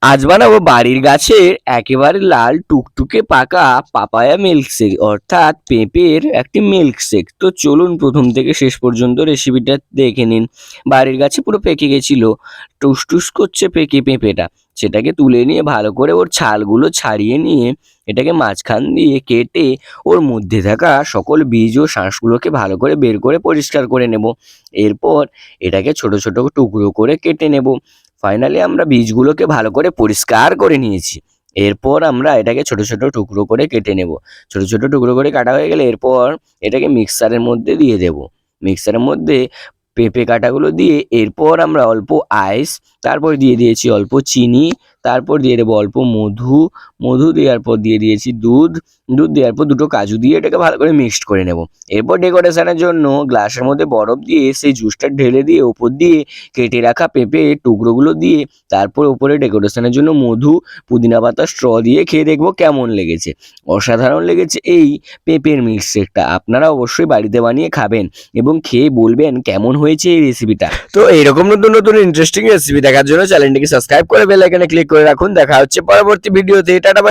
আজ বানাবো বাড়ির গাছের একেবারে লাল টুকটুকে পাকা পাপায়া মিল্কশেক অর্থাৎ পেঁপের একটি মিল্কশেক। তো চলুন প্রথম থেকে শেষ পর্যন্ত রেসিপিটা দেখে নিন। বাড়ির গাছে পুরো পেকে গেছিল, টুসটুস করছে পেঁপেটা। সেটাকে তুলে নিয়ে ভালো করে ওর ছালগুলো ছাড়িয়ে নিয়ে এটাকে মাঝখান দিয়ে কেটে ওর মধ্যে থাকা সকল বীজ ও শাঁসগুলোকে ভালো করে বের করে পরিষ্কার করে নেব। এরপর এটাকে ছোট ছোট টুকরো করে কেটে নেব। ফাইনালি আমরা বীজগুলোকে ভালো করে পরিষ্কার করে নিয়েছি। এরপর আমরা এটাকে ছোট ছোট টুকরো করে কেটে নেব। ছোট ছোট টুকরো করে কাটা হয়ে গেলে এরপর এটাকে মিক্সারের মধ্যে দিয়ে দেব। মিক্সারের মধ্যে পেঁপে কাটাগুলো দিয়ে এরপর আমরা অল্প আইস, তারপর দিয়ে দিয়েছি অল্প চিনি, তারপর দিয়ে দেবো অল্প মধু, মধু দেওয়ার পর দিয়ে দিয়েছি দুধ, দুধ দেওয়ার পর দুটো কাজু দিয়ে এটাকে ভালো করে মিক্সড করে নেব। এরপর ডেকোরেশনের জন্য গ্লাসের মধ্যে বরফ দিয়ে সেই জুসটা ঢেলে দিয়ে ওপর দিয়ে কেটে রাখা পেঁপে টুকরোগুলো দিয়ে তারপর উপরে ডেকোরেশনের জন্য মধু, পুদিনা পাতা, স্ট্র দিয়ে খেয়ে দেখবো কেমন লেগেছে। অসাধারণ লেগেছে এই পেঁপের মিল্কশেকটা। আপনারা অবশ্যই বাড়িতে বানিয়ে খাবেন এবং খেয়ে বলবেন কেমন হয়েছে এই রেসিপিটা। তো এইরকম নতুন নতুন ইন্টারেস্টিং রেসিপি দেখার জন্য চ্যানেলটিকে সাবস্ক্রাইব করে বেল আইকনে ক্লিক করে রাখুন। দেখা হচ্ছে পরবর্তী ভিডিওতে। টাটা।